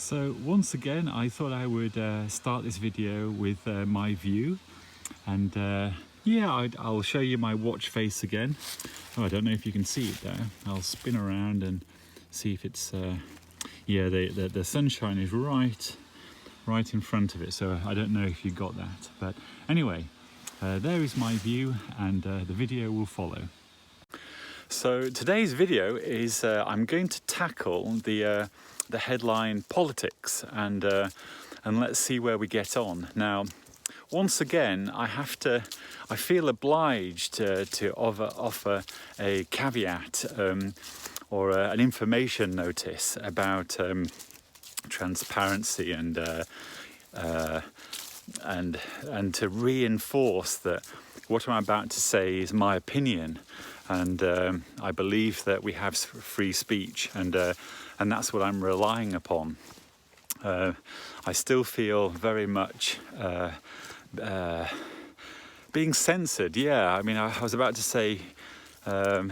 So once again I thought I would start this video with my view, and yeah, I'll show you my watch face again. Oh, I don't know if you can see it there. I'll spin around and see if it's yeah, the sunshine is right in front of it, so I don't know if you got that, but anyway, there is my view, and the video will follow. So today's video is I'm going to tackle the headline politics, and let's see where we get on. Now, once again, I feel obliged to offer a caveat or an information notice about transparency and to reinforce that what I'm about to say is my opinion, and I believe that we have free speech, and that's what I'm relying upon. I still feel very much being censored. Yeah, I mean, I was about to say, I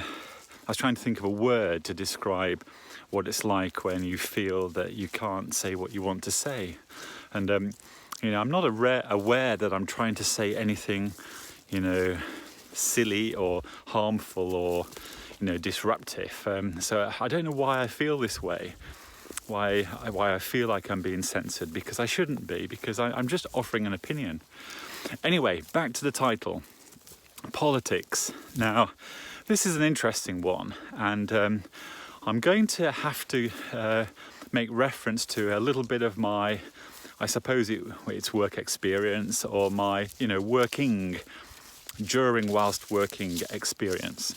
was trying to think of a word to describe what it's like when you feel that you can't say what you want to say. And, you know, I'm not aware that I'm trying to say anything, you know, silly or harmful or, you know, disruptive. So I don't know why I feel this way, why I feel like I'm being censored, because I shouldn't be, because I'm just offering an opinion. Anyway, back to the title, politics. Now, this is an interesting one, and I'm going to have to make reference to a little bit of my, I suppose it's work experience, or my, you know, whilst working experience,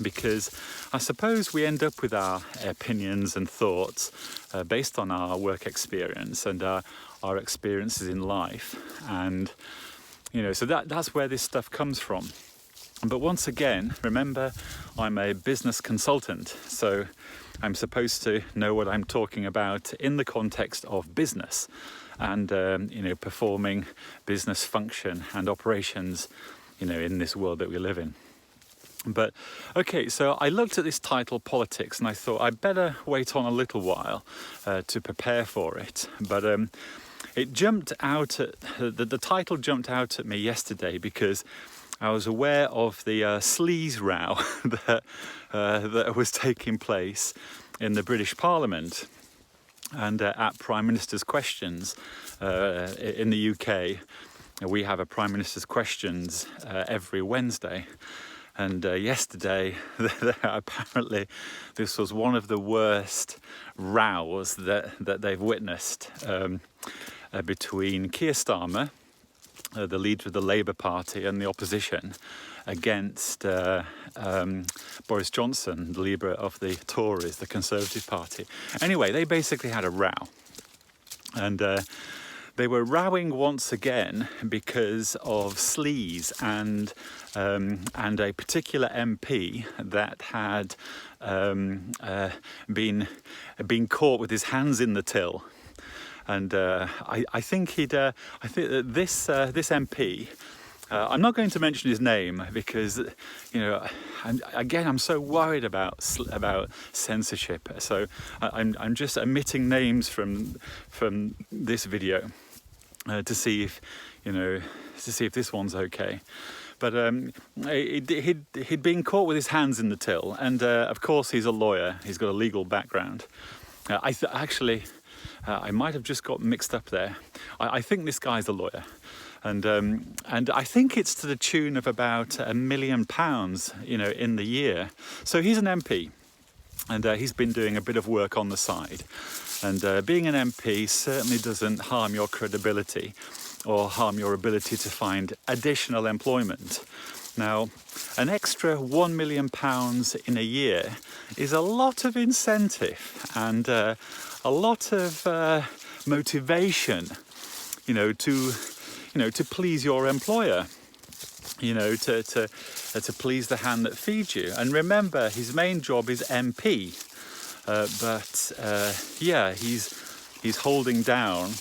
because I suppose we end up with our opinions and thoughts based on our work experience and our experiences in life, and you know, so that's where this stuff comes from. But once again, remember, I'm a business consultant, so I'm supposed to know what I'm talking about in the context of business and you know, performing business function and operations, you know, in this world that we live in. But okay, so I looked at this title, politics, and I thought I'd better wait on a little while to prepare for it. But it jumped out at the title jumped out at me yesterday because I was aware of the sleaze row that was taking place in the British Parliament and at Prime Minister's Questions in the UK. We have a Prime Minister's Questions every Wednesday. And yesterday, apparently, this was one of the worst rows that they've witnessed between Keir Starmer, the leader of the Labour Party, and the opposition, against Boris Johnson, the leader of the Tories, the Conservative Party. Anyway, they basically had a row. And they were rowing once again because of sleaze and a particular MP that had been caught with his hands in the till. And I think that this MP, I'm not going to mention his name because, you know, I'm so worried about censorship. So I'm just omitting names from this video to see if, you know, this one's okay. But he'd been caught with his hands in the till, and of course he's a lawyer. He's got a legal background. I might have just got mixed up there. I think this guy's a lawyer, and I think it's to the tune of about £1 million, you know, in the year. So he's an MP, and he's been doing a bit of work on the side. And being an MP certainly doesn't harm your credibility or harm your ability to find additional employment. Now, an extra £1 million in a year is a lot of incentive and a lot of motivation, you know, to please your employer, you know, to please the hand that feeds you. And remember, his main job is MP, but yeah, he's holding down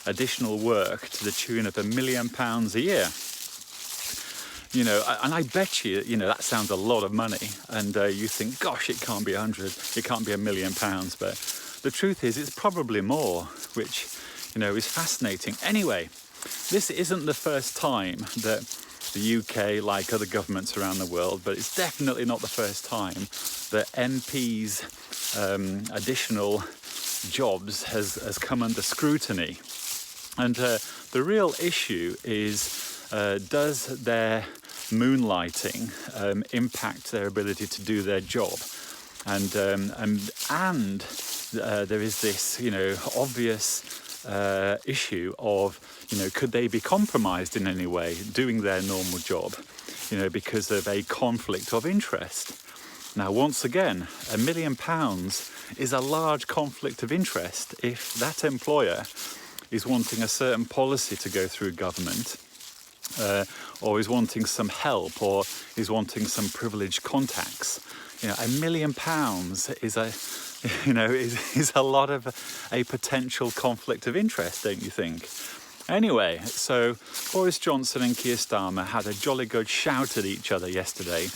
additional work to the tune of £1 million a year. You know, and I bet you know, that sounds a lot of money, and you think, gosh, it can't be 100, it can't be £1 million, the truth is it's probably more, which, you know, is fascinating. Anyway, this isn't the first time that the UK, like other governments around the world, but it's definitely not the first time that MPs' additional jobs has come under scrutiny. And the real issue is, does their moonlighting impact their ability to do their job? And there is this, you know, obvious issue of, you know, could they be compromised in any way doing their normal job, you know, because of a conflict of interest. Now, once again, £1 million is a large conflict of interest if that employer is wanting a certain policy to go through government, or is wanting some help, or is wanting some privileged contacts. You know, £1 million is is a lot of a potential conflict of interest, don't you think? Anyway, so Boris Johnson and Keir Starmer had a jolly good shout at each other yesterday.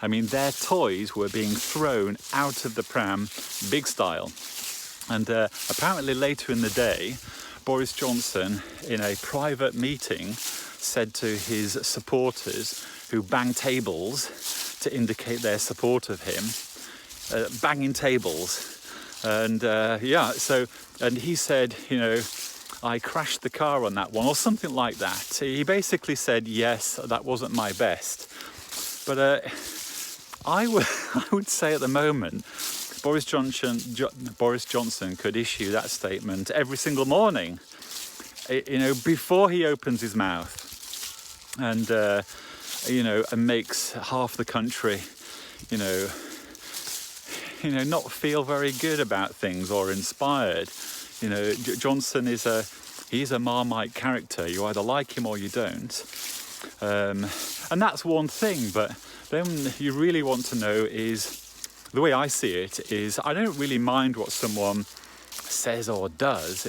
I mean, their toys were being thrown out of the pram, big style. And apparently later in the day, Boris Johnson, in a private meeting, said to his supporters who banged tables to indicate their support of him, banging tables. And and he said, you know, I crashed the car on that one, or something like that. He basically said, yes, that wasn't my best. But I would say at the moment, Boris Johnson could issue that statement every single morning, you know, before he opens his mouth, and you know, and makes half the country, you know, not feel very good about things or inspired. You know, Johnson he's a Marmite character. You either like him or you don't, and that's one thing. But then you really want to know is, the way I see it is, I don't really mind what someone says or does.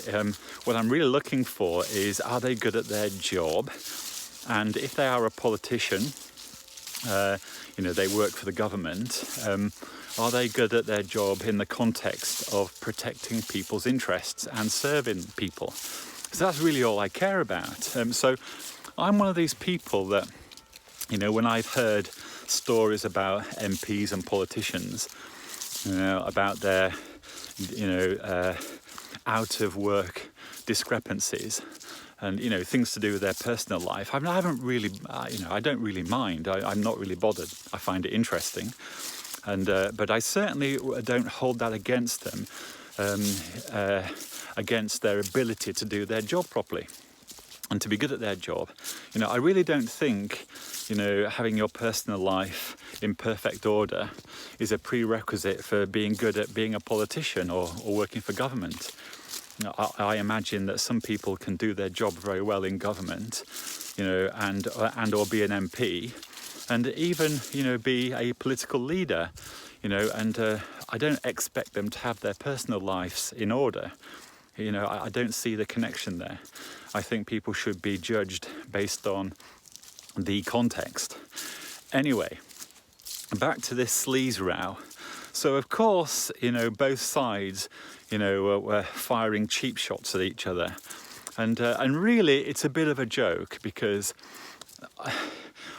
What I'm really looking for is, are they good at their job? And if they are a politician, you know, they work for the government, are they good at their job in the context of protecting people's interests and serving people? So that's really all I care about. So I'm one of these people that, you know, when I've heard stories about MPs and politicians, you know, about their, you know, out of work discrepancies, and, you know, things to do with their personal life, I haven't really, you know, I don't really mind. I'm not really bothered. I find it interesting, and but I certainly don't hold that against them, against their ability to do their job properly and to be good at their job. You know, I really don't think, you know, having your personal life in perfect order is a prerequisite for being good at being a politician or working for government. You know, I imagine that some people can do their job very well in government, you know, and or be an MP, and even, you know, be a political leader, you know, and I don't expect them to have their personal lives in order. You know, I don't see the connection there. I think people should be judged based on the context. Anyway, back to this sleaze row. So of course, you know, both sides, you know, were firing cheap shots at each other, and really it's a bit of a joke, because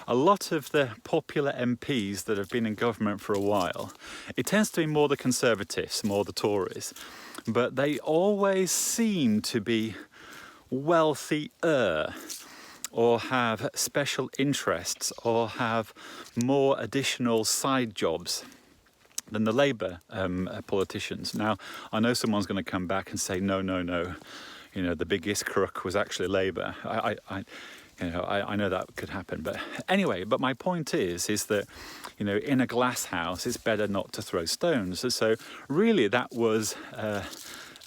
a lot of the popular MPs that have been in government for a while, it tends to be more the Conservatives, more the Tories, but they always seem to be wealthier, or have special interests, or have more additional side jobs than the Labour politicians. Now, I know someone's going to come back and say, no, you know, the biggest crook was actually Labour. I know that could happen, but anyway. But my point is that, you know, in a glass house, it's better not to throw stones. So really, that was,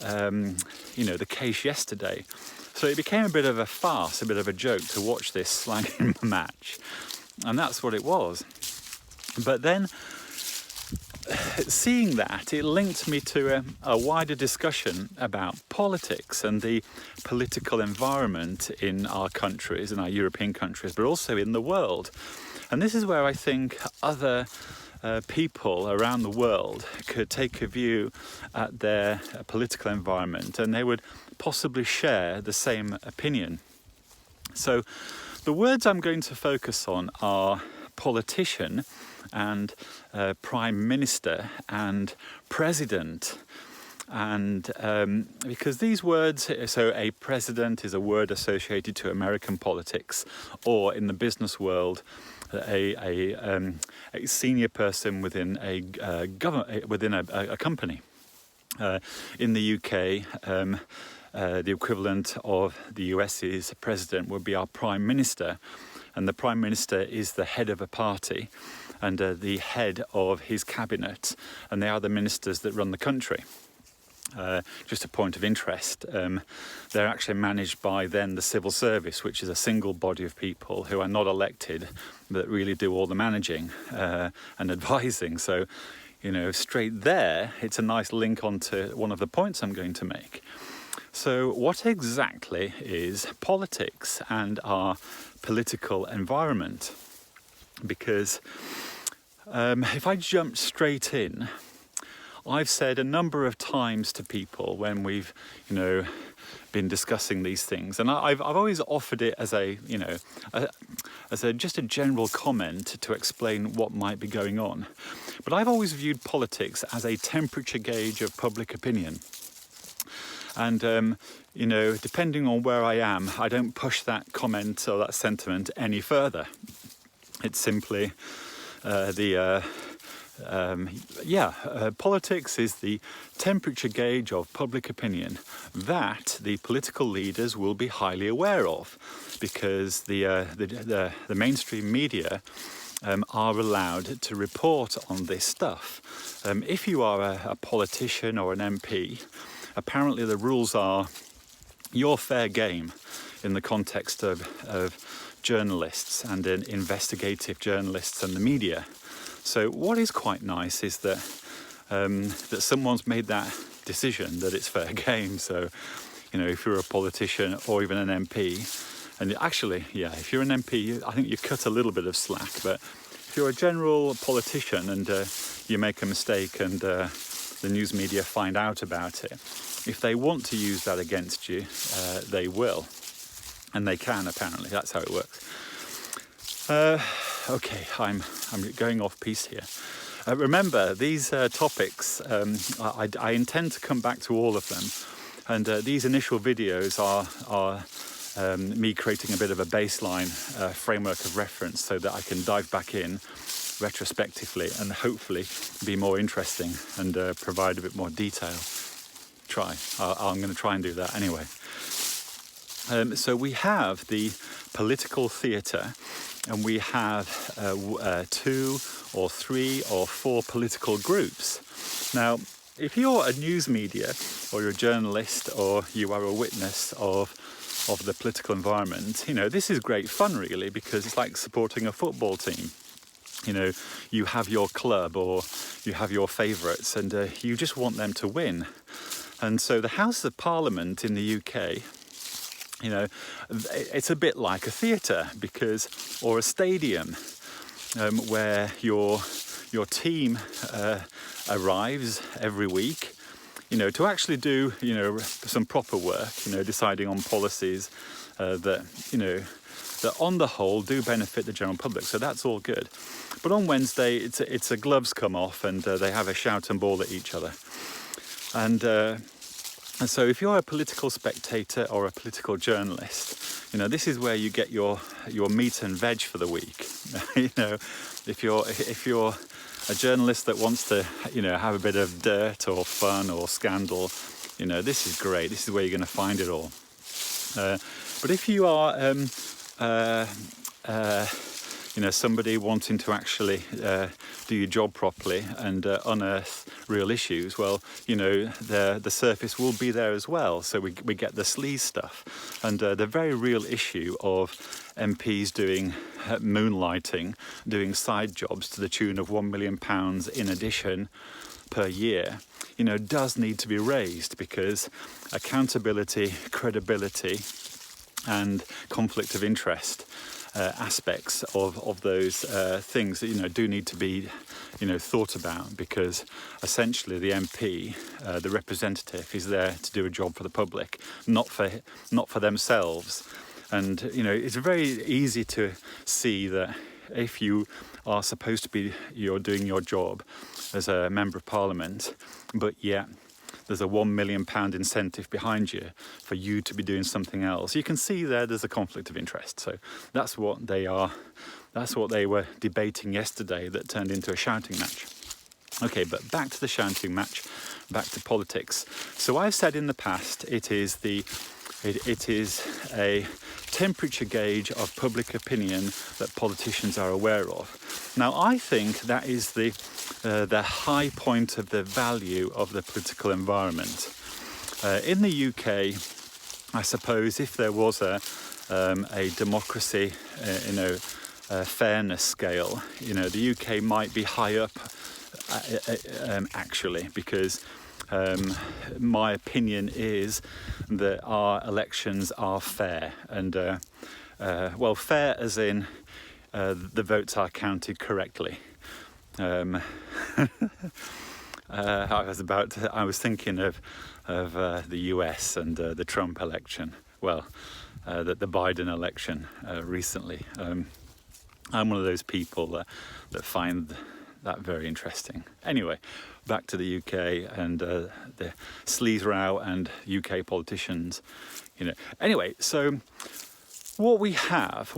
you know, the case yesterday. So it became a bit of a farce, a bit of a joke to watch this slanging match, and that's what it was. But then, seeing that, it linked me to a wider discussion about politics and the political environment in our countries, in our European countries, but also in the world. And this is where I think other people around the world could take a view at their political environment, and they would possibly share the same opinion. So the words I'm going to focus on are politician and prime minister and president. And because these words, so a president is a word associated to American politics, or in the business world, a senior person within a government, within a company. In the UK, the equivalent of the US's president would be our prime minister, and the prime minister is the head of a party and the head of his cabinet, and they are the ministers that run the country. Just a point of interest, they're actually managed by then the civil service, which is a single body of people who are not elected but really do all the managing and advising. So, you know, straight there, it's a nice link onto one of the points I'm going to make. So what exactly is politics and our political environment? Because if I jump straight in, I've said a number of times to people when we've, you know, been discussing these things, and I've always offered it as a, you know, just a general comment to explain what might be going on. But I've always viewed politics as a temperature gauge of public opinion. And, you know, depending on where I am, I don't push that comment or that sentiment any further. It's simply politics is the temperature gauge of public opinion that the political leaders will be highly aware of, because the mainstream media are allowed to report on this stuff. If you are a politician or an MP, apparently the rules are you're fair game in the context of journalists and investigative journalists and the media. So what is quite nice is that that someone's made that decision that it's fair game. So, you know, if you're a politician or even an MP, and actually, yeah, if you're an MP, I think you cut a little bit of slack. But if you're a general politician and you make a mistake and the news media find out about it, if they want to use that against you, they will. And they can, apparently. That's how it works. Okay, I'm going off piece here. Remember, these topics, I intend to come back to all of them. And these initial videos are me creating a bit of a baseline framework of reference so that I can dive back in retrospectively and hopefully be more interesting and provide a bit more detail. I'm going to try and do that anyway. So we have the political theatre, and we have 2 or 3 or 4 political groups. Now, if you're a news media or you're a journalist or you are a witness of the political environment, you know, this is great fun really, because it's like supporting a football team. You know, you have your club or you have your favourites and you just want them to win. And so the House of Parliament in the UK, you know, it's a bit like a theatre, or a stadium, where your team arrives every week, you know, to actually do, you know, some proper work, you know, deciding on policies that, you know, that on the whole do benefit the general public. So that's all good. But on Wednesday, it's a gloves come off and they have a shout and ball at each other. And so if you're a political spectator or a political journalist, you know, this is where you get your meat and veg for the week. You know, if you're a journalist that wants to, you know, have a bit of dirt or fun or scandal, you know, this is great. This is where you're going to find it all. But if you are, you know, somebody wanting to actually do your job properly and unearth real issues, well, you know, the surface will be there as well. So we get the sleaze stuff and the very real issue of MPs doing moonlighting, doing side jobs to the tune of £1 million in addition per year, you know, does need to be raised, because accountability, credibility and conflict of interest aspects of those things that do need to be thought about, because essentially the MP, the representative, is there to do a job for the public, not for themselves. And it's very easy to see that if you are supposed to be you're doing your job as a member of Parliament, but yet there's a £1 million incentive behind you for you to be doing something else, you can see there's a conflict of interest. So that's what they were debating yesterday, that turned into a shouting match. Okay, but back to the shouting match, back to politics. So I've said in the past it is a temperature gauge of public opinion that politicians are aware of. Now, I think that is the high point of the value of the political environment. In the UK, I suppose if there was a democracy, fairness scale, the UK might be high up, actually, because my opinion is that our elections are fair, and fair as in the votes are counted correctly. I was thinking of the US and the Trump election. The Biden election recently. I'm one of those people that find that very interesting. Anyway, back to the UK and the sleaze row and UK politicians. Anyway, so what we have,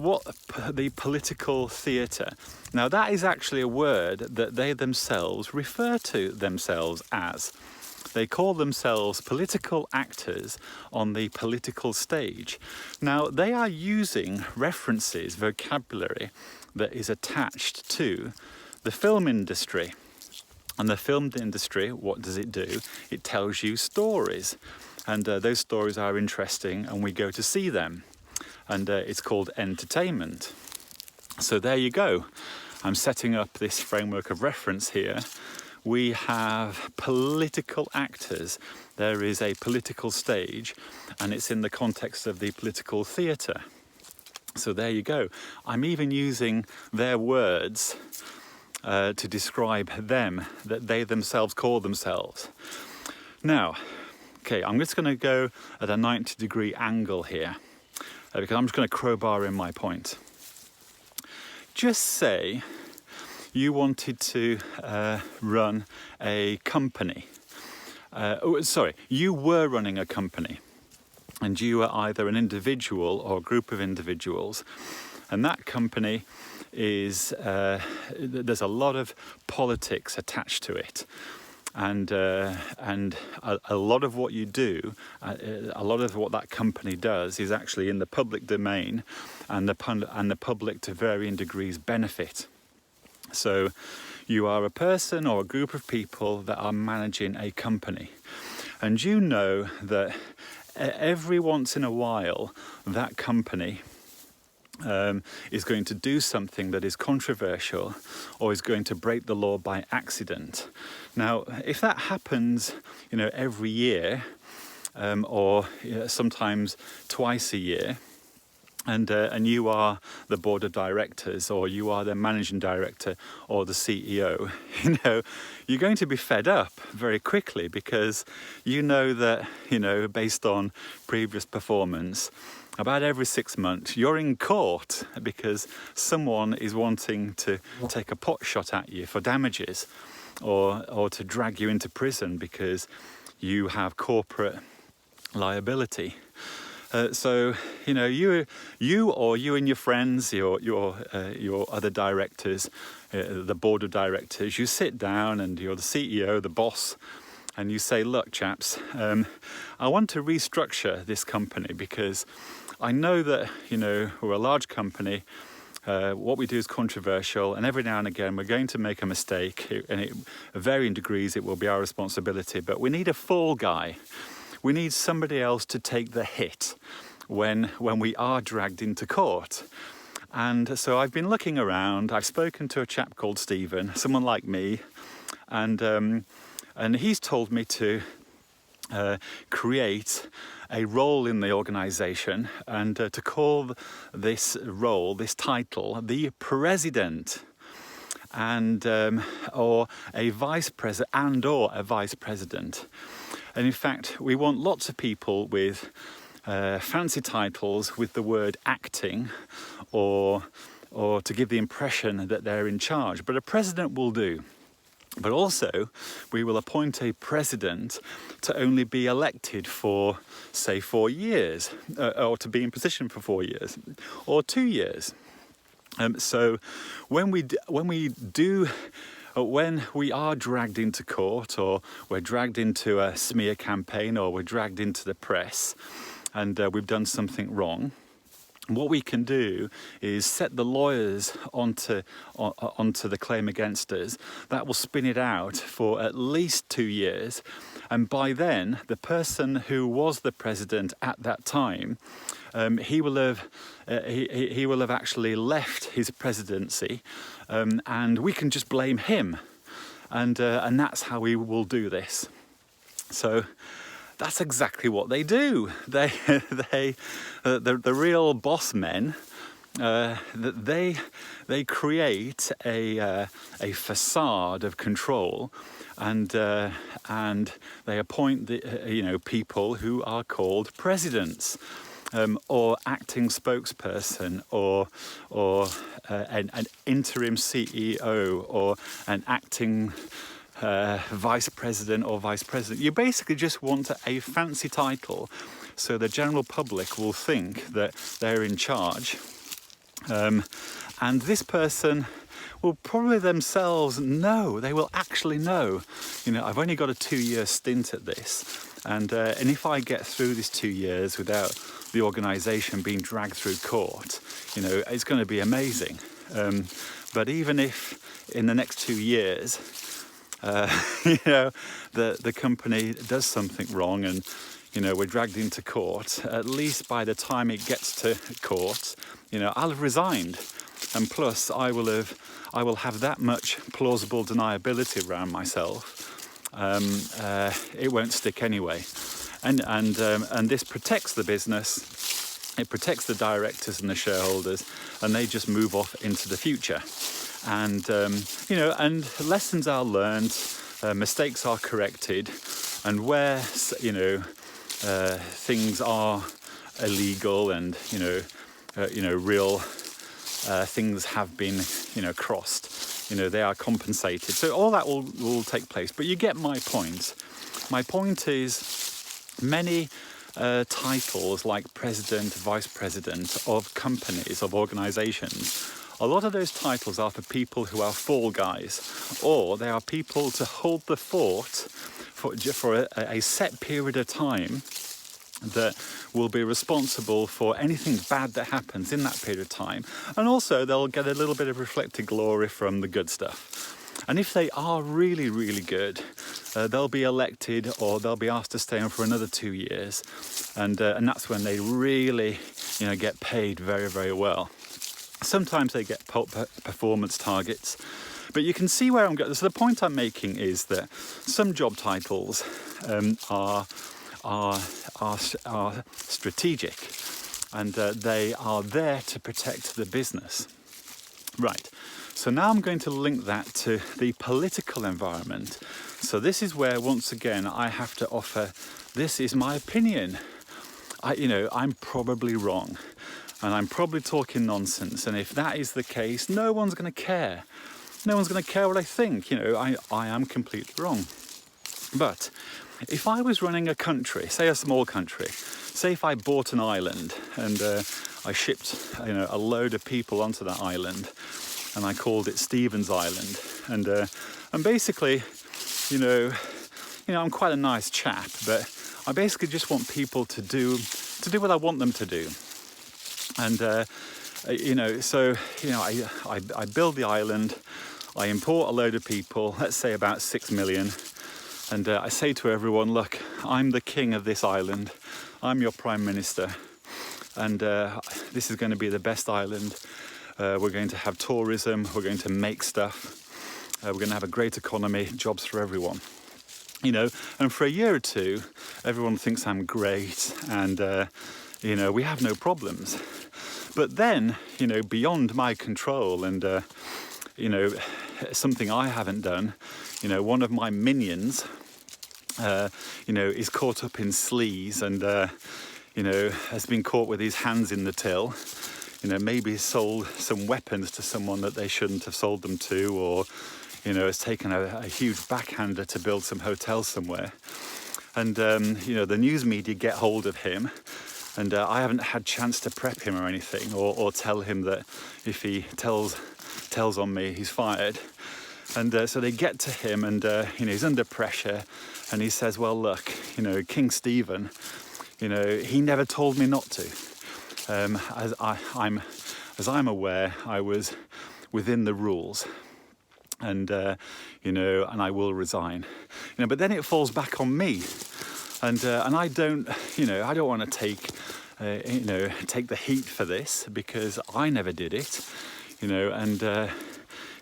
the political theatre. Now, that is actually a word that they themselves refer to themselves as. They call themselves political actors on the political stage. Now, they are using references, vocabulary that is attached to the film industry. And the film industry, what does it do? It tells you stories. And those stories are interesting, and we go to see them. And it's called entertainment. So there you go. I'm setting up this framework of reference here. We have political actors. There is a political stage, and it's in the context of the political theatre. So there you go. I'm even using their words to describe them, that they themselves call themselves. Now, okay, I'm just going to go at a 90-degree angle here, because I'm just going to crowbar in my point. Just say you wanted to run a company. You were running a company, and you were either an individual or a group of individuals, and that company is there's a lot of politics attached to it, and a lot of what you do, a lot of what that company does is actually in the public domain, and the public to varying degrees benefit. So you are a person or a group of people that are managing a company, and you know that every once in a while that company is going to do something that is controversial or is going to break the law by accident. Now, if that happens, every year, or sometimes twice a year, and you are the board of directors, or you are the managing director or the CEO, you're going to be fed up very quickly, because you know that, based on previous performance, about every 6 months you're in court because someone is wanting to take a pot shot at you for damages, or to drag you into prison because you have corporate liability. So you or you and your friends, your other directors, the board of directors, you sit down and you're the CEO, the boss, and you say, look, chaps, I want to restructure this company because I know that we're a large company. What we do is controversial, and every now and again we're going to make a mistake, and at varying degrees it will be our responsibility. But we need a fall guy. We need somebody else to take the hit when we are dragged into court. And so I've been looking around. I've spoken to a chap called Stephen, someone like me, and he's told me to create a role in the organization and to call this role, this title, the president, and or a vice president and in fact we want lots of people with fancy titles with the word acting or to give the impression that they're in charge, but a president will do. But also, we will appoint a president to only be elected for, say, 4 years, or to be in position for 4 years, or 2 years. So, when we are dragged into court, or we're dragged into a smear campaign, or we're dragged into the press, and we've done something wrong, what we can do is set the lawyers onto the claim against us. That will spin it out for at least 2 years, and by then the person who was the president at that time, he will have actually left his presidency, and we can just blame him, and that's how we will do this. So that's exactly what they do. The real boss men, they create a facade of control, and they appoint people who are called presidents, or acting spokesperson, or an interim CEO, or an acting vice president or vice president. You basically just want a fancy title so the general public will think that they're in charge, and this person will probably themselves know, they will actually know, I've only got a 2-year stint at this, and if I get through this 2 years without the organisation being dragged through court, it's going to be amazing. But even if in the next 2 years the company does something wrong and we're dragged into court, at least by the time it gets to court, I'll have resigned, and plus I will have that much plausible deniability around myself. It won't stick anyway, and this protects the business. It protects the directors and the shareholders, and they just move off into the future. And and lessons are learned, mistakes are corrected, and where things are illegal and real things have been crossed, they are compensated. So all that will take place. But you get my point. My point is, many titles like president, vice president of companies, of organizations, a lot of those titles are for people who are fall guys, or they are people to hold the fort for a set period of time that will be responsible for anything bad that happens in that period of time. And also they'll get a little bit of reflected glory from the good stuff. And if they are really, really good, they'll be elected, or they'll be asked to stay on for another 2 years. And that's when they really, get paid very, very well. Sometimes they get performance targets, but you can see where I'm going. So the point I'm making is that some job titles are strategic, and they are there to protect the business. Right. So now I'm going to link that to the political environment. So this is where, once again, I have to offer, this is my opinion. I'm probably wrong, and I'm probably talking nonsense. And if that is the case, no one's going to care. No one's going to care what I think. I am completely wrong. But if I was running a country, say a small country, say if I bought an island and I shipped a load of people onto that island, and I called it Stephen's Island, and basically, I'm quite a nice chap, but I basically just want people to do what I want them to do, and I build the island, I import a load of people, let's say about 6 million, and I say to everyone, look, I'm the king of this island, I'm your prime minister, and this is going to be the best island. We're going to have tourism, we're going to make stuff, we're going to have a great economy, jobs for everyone. you know, and for a year or two, everyone thinks I'm great and, you know, we have no problems. But then, you know, beyond my control and, you know, something I haven't done, you know, one of my minions, you know, is caught up in sleaze and, you know, has been caught with his hands in the till, you know, maybe sold some weapons to someone that they shouldn't have sold them to, or, you know, has taken a huge backhander to build some hotels somewhere. And, you know, the news media get hold of him, and I haven't had chance to prep him or anything, or tell him that if he tells on me, he's fired. And so they get to him, and, you know, he's under pressure, and he says, well, look, you know, King Stephen, you know, he never told me not to. As I'm aware, I was within the rules. And, you know, and I will resign. You know, but then it falls back on me. And I don't, you know, I don't want to take, you know, take the heat for this, because I never did it, you know, and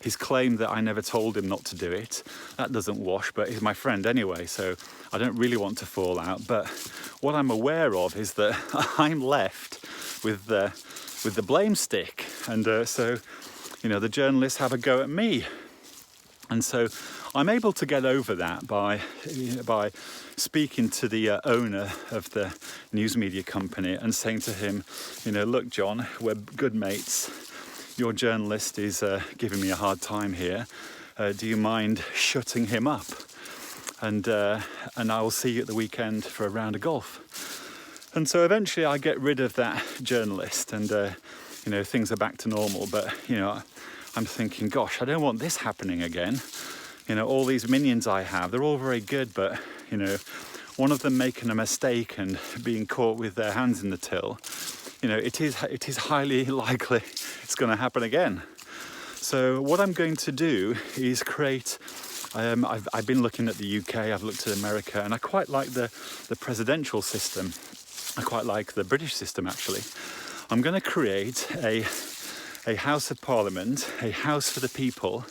his claim that I never told him not to do it, that doesn't wash, but he's my friend anyway, so I don't really want to fall out. But what I'm aware of is that I'm left with the blame stick. And so, you know, the journalists have a go at me. And so I'm able to get over that by speaking to the owner of the news media company and saying to him, you know, look, John, we're good mates. Your journalist is giving me a hard time here. Do you mind shutting him up? And I will see you at the weekend for a round of golf. And so eventually I get rid of that journalist, and you know, things are back to normal. But you know, I'm thinking, gosh, I don't want this happening again. You know, all these minions I have, they're all very good, but, you know, one of them making a mistake and being caught with their hands in the till, you know, it is highly likely it's going to happen again. So what I'm going to do is create, I've been looking at the UK, I've looked at America, and I quite like the presidential system. I quite like the British system, actually. I'm going to create a House of Parliament, a house for the people,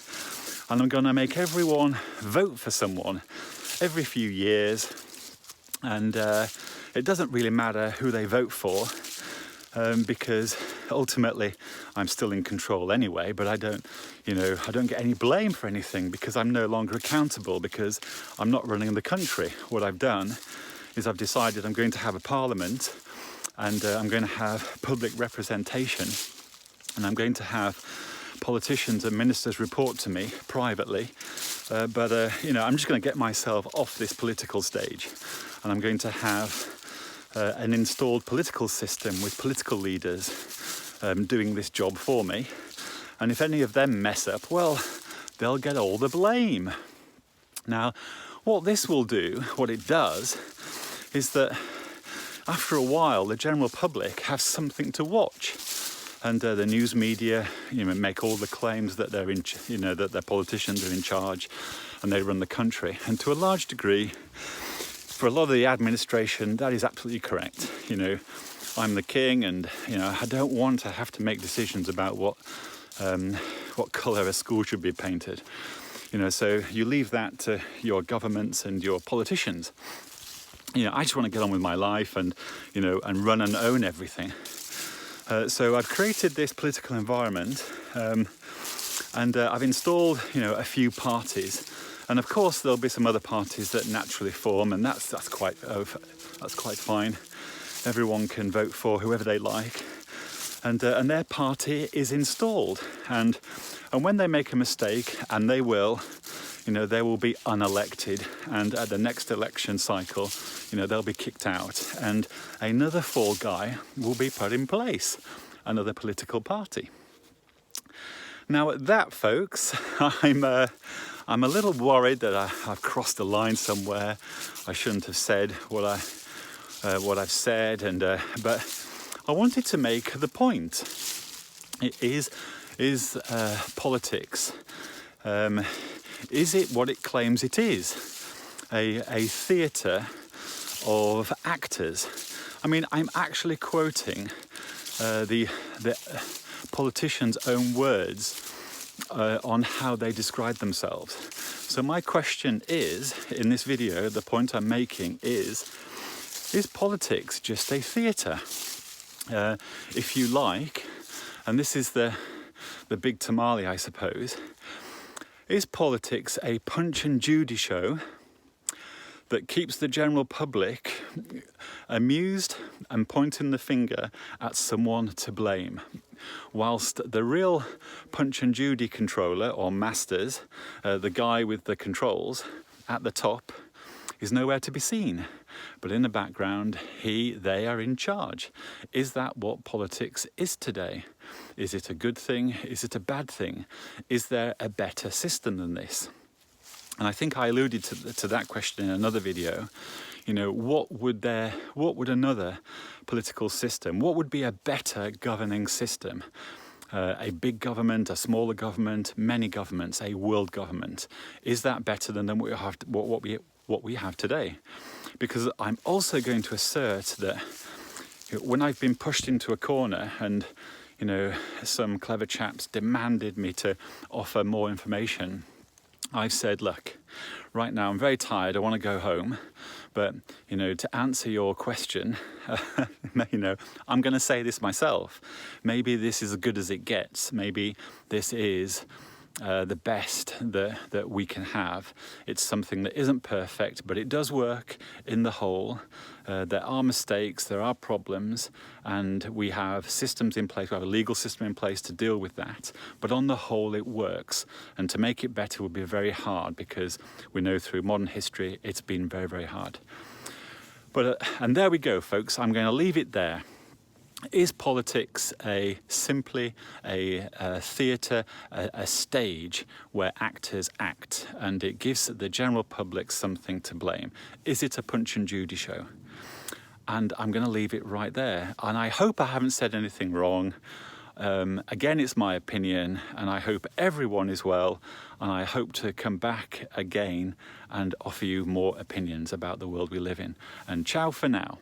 and I'm going to make everyone vote for someone every few years, and it doesn't really matter who they vote for, because ultimately I'm still in control anyway, but I don't get any blame for anything, because I'm no longer accountable, because I'm not running the country. What I've done is I've decided I'm going to have a parliament, and I'm going to have public representation, and I'm going to have politicians and ministers report to me privately. But you know, I'm just going to get myself off this political stage, and I'm going to have an installed political system with political leaders doing this job for me. And if any of them mess up, well, they'll get all the blame. Now, what this will do, what it does, is that after a while, the general public have something to watch. And the news media, you know, make all the claims that they're that their politicians are in charge and they run the country. And to a large degree, for a lot of the administration, that is absolutely correct. You know, I'm the king, and you know, I don't want to have to make decisions about what colour a school should be painted. You know, so you leave that to your governments and your politicians. You know, I just want to get on with my life and, you know, and run and own everything. So I've created this political environment, and I've installed, you know, a few parties, and of course there'll be some other parties that naturally form, and that's quite fine. Everyone can vote for whoever they like, and their party is installed, and when they make a mistake, and they will, you know, they will be unelected, and at the next election cycle, you know, they'll be kicked out, and another fall guy will be put in place, another political party. Now at that, folks, I'm a little worried that I've crossed a line somewhere. I shouldn't have said what I've said, and but I wanted to make the point. It is politics. Is it what it claims it is? A theatre of actors. I mean, I'm actually quoting the politicians' own words on how they describe themselves. So my question is, in this video, the point I'm making is politics just a theatre? If you like, and this is the big tamale, I suppose, is politics a Punch and Judy show that keeps the general public amused and pointing the finger at someone to blame, whilst the real Punch and Judy controller, or masters, the guy with the controls at the top, is nowhere to be seen, but in the background they are in charge? Is that what politics is today? Is it a good thing? Is it a bad thing? Is there a better system than this? And I think I alluded to that question in another video. You know, what would another political system, what would be a better governing system? A big government, a smaller government, many governments, a world government. Is that better than what we have today? Because I'm also going to assert that when I've been pushed into a corner and, you know, some clever chaps demanded me to offer more information, I've said, look, right now I'm very tired, I want to go home, but, you know, to answer your question, you know, I'm going to say this myself. Maybe this is as good as it gets. Maybe this is the best that we can have. It's something that isn't perfect, but it does work in the whole. There are mistakes, there are problems, and we have systems in place, we have a legal system in place to deal with that. But on the whole, it works. And to make it better would be very hard, because we know through modern history, it's been very, very hard. But, and there we go, folks. I'm going to leave it there. Is politics simply a theatre, a stage where actors act, and it gives the general public something to blame? Is it a Punch and Judy show? And I'm going to leave it right there. And I hope I haven't said anything wrong. Again, it's my opinion, and I hope everyone is well, and I hope to come back again and offer you more opinions about the world we live in. And ciao for now.